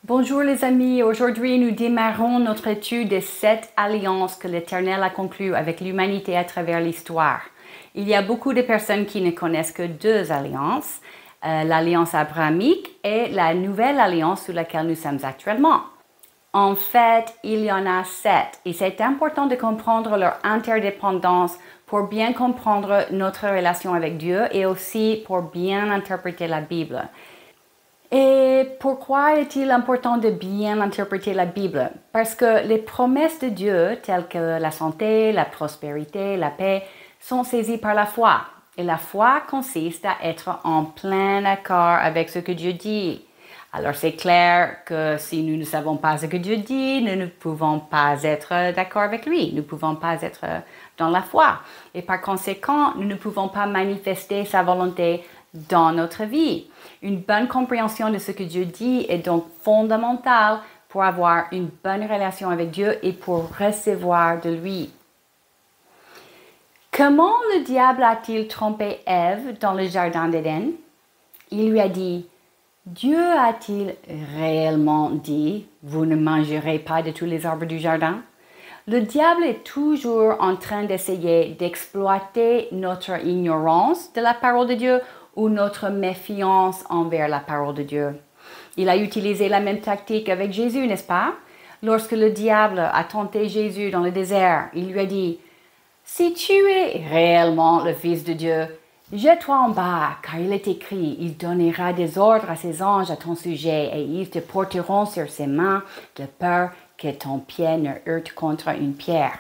Bonjour les amis, aujourd'hui nous démarrons notre étude des 7 alliances que l'Éternel a conclues avec l'humanité à travers l'histoire. Il y a beaucoup de personnes qui ne connaissent que 2 alliances, l'alliance abrahamique et la nouvelle alliance sous laquelle nous sommes actuellement. En fait, il y en a 7 et c'est important de comprendre leur interdépendance pour bien comprendre notre relation avec Dieu et aussi pour bien interpréter la Bible. Et pourquoi est-il important de bien interpréter la Bible? Parce que les promesses de Dieu, telles que la santé, la prospérité, la paix, sont saisies par la foi. Et la foi consiste à être en plein accord avec ce que Dieu dit. Alors c'est clair que si nous ne savons pas ce que Dieu dit, nous ne pouvons pas être d'accord avec lui. Nous ne pouvons pas être dans la foi. Et par conséquent, nous ne pouvons pas manifester sa volonté dans notre vie. Une bonne compréhension de ce que Dieu dit est donc fondamentale pour avoir une bonne relation avec Dieu et pour recevoir de lui. Comment le diable a-t-il trompé Ève dans le jardin d'Éden? Il lui a dit, Dieu a-t-il réellement dit, vous ne mangerez pas de tous les arbres du jardin? Le diable est toujours en train d'essayer d'exploiter notre ignorance de la parole de Dieu ou notre méfiance envers la parole de Dieu. Il a utilisé la même tactique avec Jésus, n'est-ce pas? Lorsque le diable a tenté Jésus dans le désert, il lui a dit, « Si tu es réellement le Fils de Dieu, jette-toi en bas, car il est écrit, il donnera des ordres à ses anges à ton sujet, et ils te porteront sur ses mains, de peur que ton pied ne heurte contre une pierre. »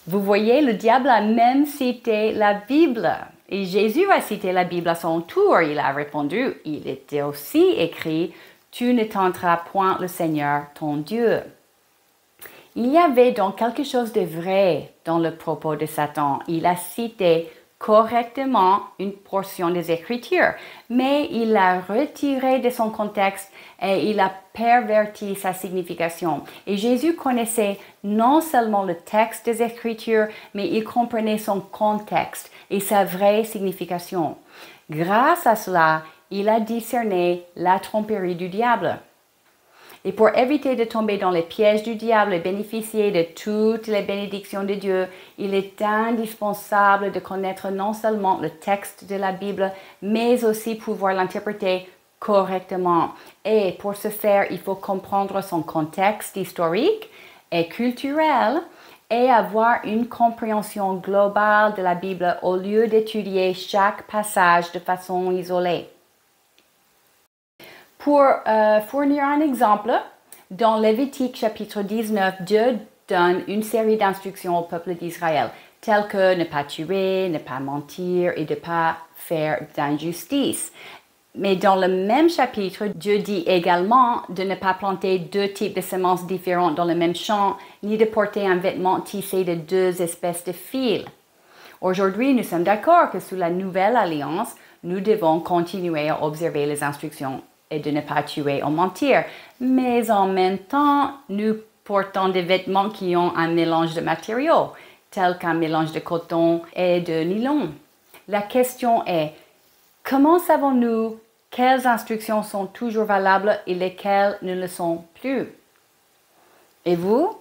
Vous voyez, le diable a même cité la Bible. Et Jésus a cité la Bible à son tour. Il a répondu, il était aussi écrit, « Tu ne tenteras point le Seigneur, ton Dieu. » Il y avait donc quelque chose de vrai dans le propos de Satan. Il a cité correctement une portion des Écritures, mais il l'a retiré de son contexte et il a perverti sa signification. Et Jésus connaissait non seulement le texte des Écritures, mais il comprenait son contexte et sa vraie signification. Grâce à cela, il a discerné la tromperie du diable. Et pour éviter de tomber dans les pièges du diable et bénéficier de toutes les bénédictions de Dieu, il est indispensable de connaître non seulement le texte de la Bible, mais aussi pouvoir l'interpréter correctement. Et pour ce faire, il faut comprendre son contexte historique et culturel et avoir une compréhension globale de la Bible au lieu d'étudier chaque passage de façon isolée. Pour fournir un exemple, dans Lévitique chapitre 19, Dieu donne une série d'instructions au peuple d'Israël, telles que ne pas tuer, ne pas mentir et de ne pas faire d'injustice. Mais dans le même chapitre, Dieu dit également de ne pas planter 2 types de semences différentes dans le même champ, ni de porter un vêtement tissé de 2 espèces de fils. Aujourd'hui, nous sommes d'accord que sous la nouvelle alliance, nous devons continuer à observer les instructions et de ne pas tuer ou mentir. Mais en même temps, nous portons des vêtements qui ont un mélange de matériaux, tel qu'un mélange de coton et de nylon. La question est, comment savons-nous quelles instructions sont toujours valables et lesquelles ne le sont plus? Et vous,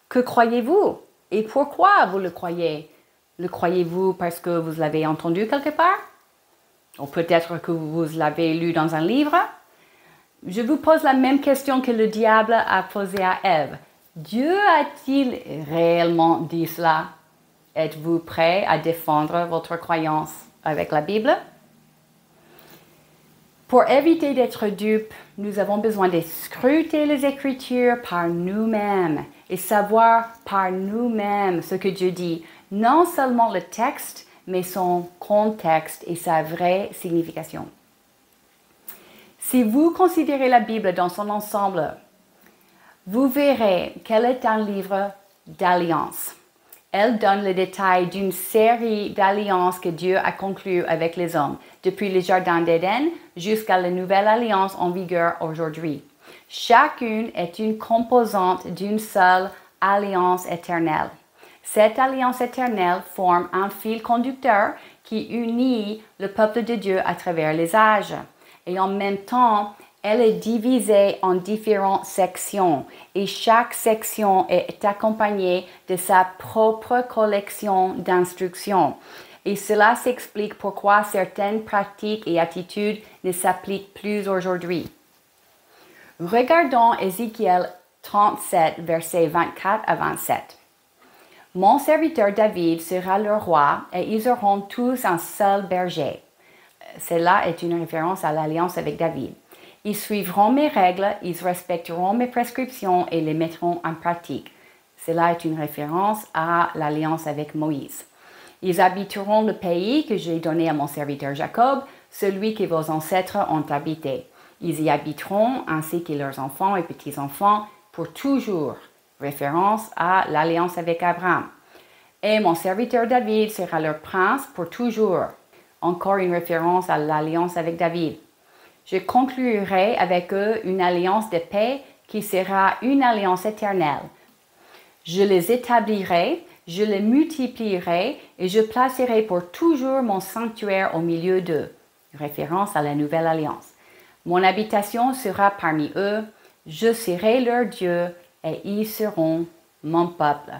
que croyez-vous? Et pourquoi vous le croyez? Le croyez-vous parce que vous l'avez entendu quelque part? Ou peut-être que vous l'avez lu dans un livre? Je vous pose la même question que le diable a posée à Ève. Dieu a-t-il réellement dit cela? Êtes-vous prêt à défendre votre croyance avec la Bible? Pour éviter d'être dupes, nous avons besoin de scruter les Écritures par nous-mêmes et savoir par nous-mêmes ce que Dieu dit, non seulement le texte, mais son contexte et sa vraie signification. Si vous considérez la Bible dans son ensemble, vous verrez qu'elle est un livre d'alliance. Elle donne le détail d'une série d'alliances que Dieu a conclues avec les hommes, depuis le jardin d'Éden jusqu'à la nouvelle alliance en vigueur aujourd'hui. Chacune est une composante d'une seule alliance éternelle. Cette alliance éternelle forme un fil conducteur qui unit le peuple de Dieu à travers les âges. Et en même temps, elle est divisée en différentes sections et chaque section est accompagnée de sa propre collection d'instructions. Et cela s'explique pourquoi certaines pratiques et attitudes ne s'appliquent plus aujourd'hui. Regardons Ézéchiel 37, versets 24 à 27. Mon serviteur David sera le roi et ils auront tous un seul berger. Cela est une référence à l'alliance avec David. Ils suivront mes règles, ils respecteront mes prescriptions et les mettront en pratique. Cela est une référence à l'alliance avec Moïse. Ils habiteront le pays que j'ai donné à mon serviteur Jacob, celui que vos ancêtres ont habité. Ils y habiteront ainsi que leurs enfants et petits-enfants pour toujours. Référence à l'alliance avec Abraham. Et mon serviteur David sera leur prince pour toujours. Encore une référence à l'alliance avec David. Je conclurai avec eux une alliance de paix qui sera une alliance éternelle. Je les établirai, je les multiplierai et je placerai pour toujours mon sanctuaire au milieu d'eux. Référence à la nouvelle alliance. Mon habitation sera parmi eux, je serai leur Dieu et ils seront mon peuple.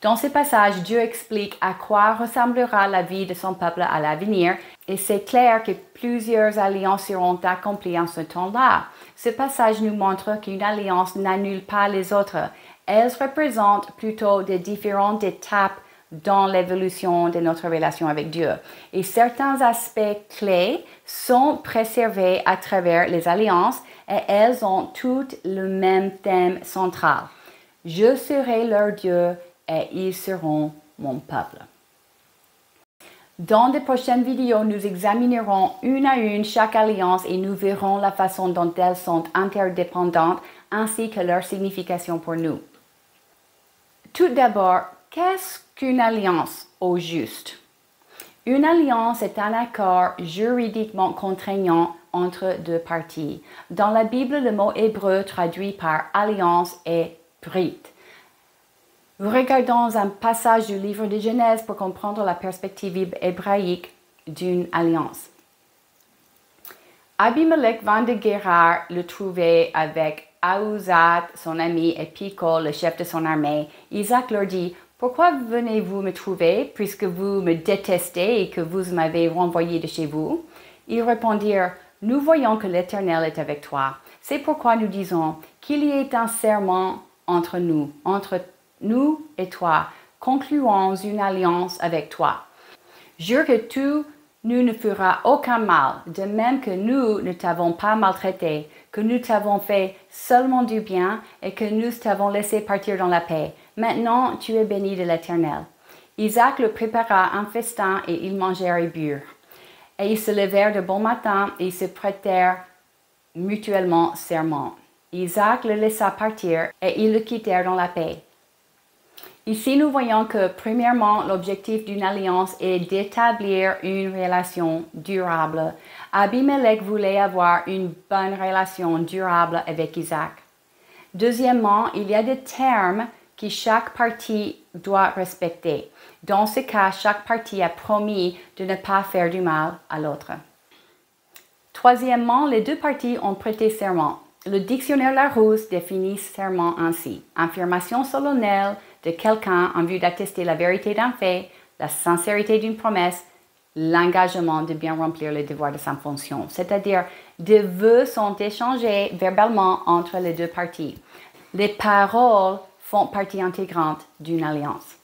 Dans ce passage, Dieu explique à quoi ressemblera la vie de son peuple à l'avenir et c'est clair que plusieurs alliances seront accomplies en ce temps-là. Ce passage nous montre qu'une alliance n'annule pas les autres. Elles représentent plutôt des différentes étapes dans l'évolution de notre relation avec Dieu. Et certains aspects clés sont préservés à travers les alliances et elles ont toutes le même thème central. Je serai leur Dieu et ils seront mon peuple. Dans de prochaines vidéos, nous examinerons une à une chaque alliance et nous verrons la façon dont elles sont interdépendantes ainsi que leur signification pour nous. Tout d'abord, qu'est-ce qu'une alliance au juste? Une alliance est un accord juridiquement contraignant entre deux parties. Dans la Bible, le mot hébreu traduit par alliance est brit. Regardons un passage du livre de Genèse pour comprendre la perspective hébraïque d'une alliance. Abimelech vint de Guérar le trouver avec Ahuzat, son ami, et Picol, le chef de son armée. Isaac leur dit, « Pourquoi venez-vous me trouver, puisque vous me détestez et que vous m'avez renvoyé de chez vous? » Ils répondirent, « Nous voyons que l'Éternel est avec toi. C'est pourquoi nous disons qu'il y ait un serment entre nous et toi, concluons une alliance avec toi. Jure que tu nous ne feras aucun mal, de même que nous ne t'avons pas maltraité, que nous t'avons fait seulement du bien et que nous t'avons laissé partir dans la paix. Maintenant, tu es béni de l'Éternel. » Isaac leur prépara un festin et ils mangèrent et burent. Et ils se levèrent de bon matin et se prêtèrent mutuellement serment. Isaac le laissa partir et ils le quittèrent dans la paix. Ici, nous voyons que, premièrement, l'objectif d'une alliance est d'établir une relation durable. Abimelech voulait avoir une bonne relation durable avec Isaac. Deuxièmement, il y a des termes que chaque partie doit respecter. Dans ce cas, chaque partie a promis de ne pas faire du mal à l'autre. Troisièmement, les deux parties ont prêté serment. Le dictionnaire Larousse définit serment ainsi: affirmation solennelle de quelqu'un en vue d'attester la vérité d'un fait, la sincérité d'une promesse, l'engagement de bien remplir les devoirs de sa fonction. C'est-à-dire, des vœux sont échangés verbalement entre les deux parties. Les paroles font partie intégrante d'une alliance.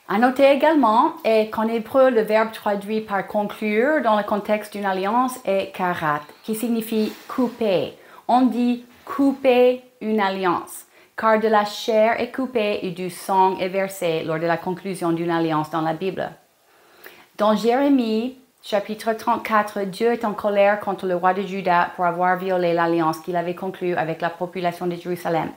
À noter également est qu'en hébreu, le verbe traduit par conclure dans le contexte d'une alliance est karat, qui signifie couper. On dit couper une alliance, car de la chair est coupée et du sang est versé lors de la conclusion d'une alliance dans la Bible. Dans Jérémie, chapitre 34, Dieu est en colère contre le roi de Juda pour avoir violé l'alliance qu'il avait conclue avec la population de Jérusalem.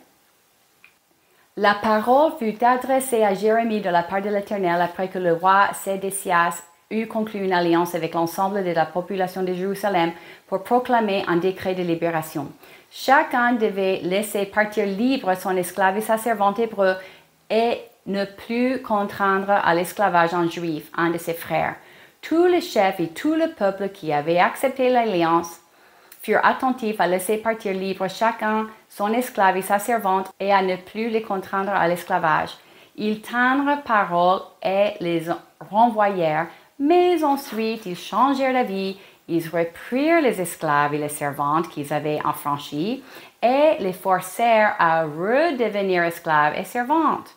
La parole fut adressée à Jérémie de la part de l'Éternel après que le roi Sédécias eut conclu une alliance avec l'ensemble de la population de Jérusalem pour proclamer un décret de libération. Chacun devait laisser partir libre son esclave et sa servante hébreu et ne plus contraindre à l'esclavage un juif, un de ses frères. Tous les chefs et tout le peuple qui avaient accepté l'alliance furent attentifs à laisser partir libre chacun son esclave et sa servante et à ne plus les contraindre à l'esclavage. Ils tinrent parole et les renvoyèrent, mais ensuite ils changèrent d'avis. Ils reprirent les esclaves et les servantes qu'ils avaient affranchis et les forcèrent à redevenir esclaves et servantes.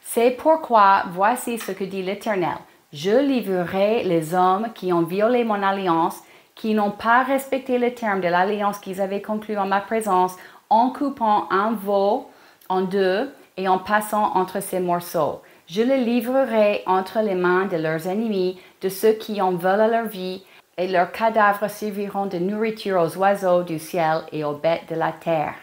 C'est pourquoi voici ce que dit l'Éternel. Je livrerai les hommes qui ont violé mon alliance, qui n'ont pas respecté le terme de l'alliance qu'ils avaient conclue en ma présence, en coupant un veau en deux et en passant entre ces morceaux. Je les livrerai entre les mains de leurs ennemis, de ceux qui en veulent leur vie, et leurs cadavres serviront de nourriture aux oiseaux du ciel et aux bêtes de la terre.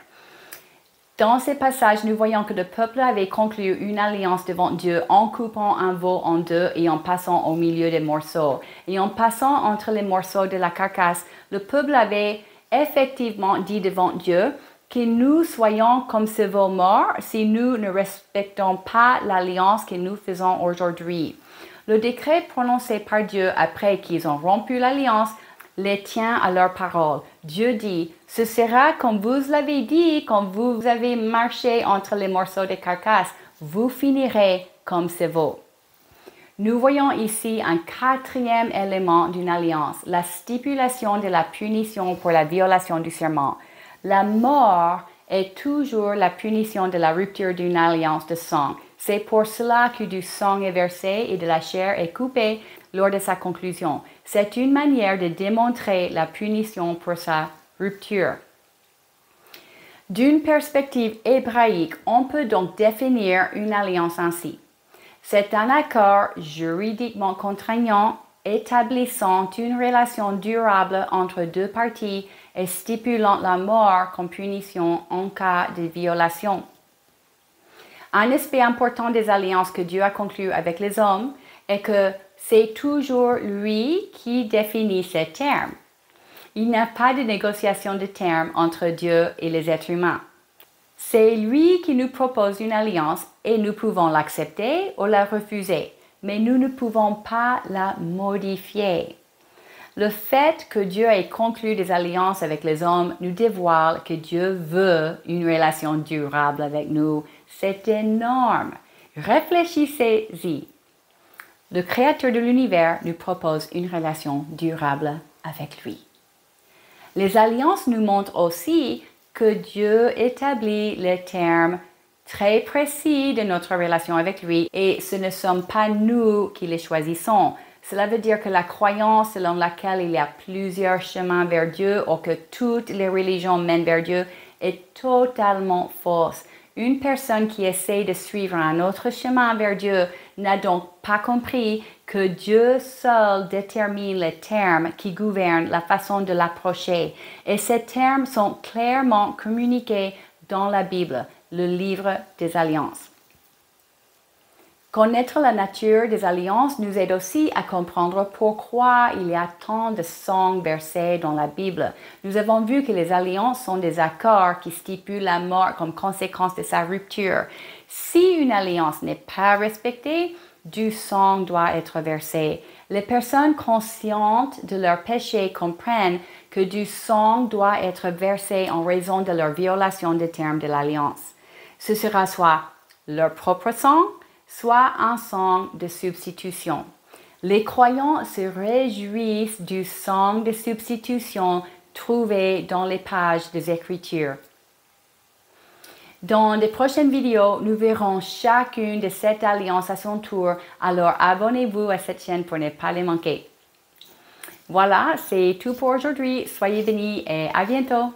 Dans ces passages, nous voyons que le peuple avait conclu une alliance devant Dieu en coupant un veau en deux et en passant au milieu des morceaux. Et en passant entre les morceaux de la carcasse, le peuple avait effectivement dit devant Dieu que nous soyons comme ce veau mort si nous ne respectons pas l'alliance que nous faisons aujourd'hui. Le décret prononcé par Dieu après qu'ils ont rompu l'alliance les tient à leur parole. Dieu dit, ce sera comme vous l'avez dit quand vous avez marché entre les morceaux de carcasse. Vous finirez comme ce veau. Nous voyons ici un quatrième élément d'une alliance, la stipulation de la punition pour la violation du serment. La mort est toujours la punition de la rupture d'une alliance de sang. C'est pour cela que du sang est versé et de la chair est coupée lors de sa conclusion. C'est une manière de démontrer la punition pour sa rupture. D'une perspective hébraïque, on peut donc définir une alliance ainsi. C'est un accord juridiquement contraignant établissant une relation durable entre deux parties et stipulant la mort comme punition en cas de violation. Un aspect important des alliances que Dieu a conclues avec les hommes est que c'est toujours lui qui définit ces termes. Il n'y a pas de négociation de termes entre Dieu et les êtres humains. C'est lui qui nous propose une alliance et nous pouvons l'accepter ou la refuser, mais nous ne pouvons pas la modifier. Le fait que Dieu ait conclu des alliances avec les hommes nous dévoile que Dieu veut une relation durable avec nous. C'est énorme. Réfléchissez-y. Le Créateur de l'univers nous propose une relation durable avec lui. Les alliances nous montrent aussi que Dieu établit les termes très précis de notre relation avec lui et ce ne sommes pas nous qui les choisissons. Cela veut dire que la croyance selon laquelle il y a plusieurs chemins vers Dieu ou que toutes les religions mènent vers Dieu est totalement fausse. Une personne qui essaie de suivre un autre chemin vers Dieu n'a donc pas compris que Dieu seul détermine les termes qui gouvernent la façon de l'approcher. Et ces termes sont clairement communiqués dans la Bible, le livre des alliances. Connaître la nature des alliances nous aide aussi à comprendre pourquoi il y a tant de sang versés dans la Bible. Nous avons vu que les alliances sont des accords qui stipulent la mort comme conséquence de sa rupture. Si une alliance n'est pas respectée, du sang doit être versé. Les personnes conscientes de leur péché comprennent que du sang doit être versé en raison de leur violation des termes de l'alliance. Ce sera soit leur propre sang, soit un sang de substitution. Les croyants se réjouissent du sang de substitution trouvé dans les pages des Écritures. Dans les prochaines vidéos, nous verrons chacune de ces alliances à son tour, alors abonnez-vous à cette chaîne pour ne pas les manquer. Voilà, c'est tout pour aujourd'hui. Soyez bénis et à bientôt!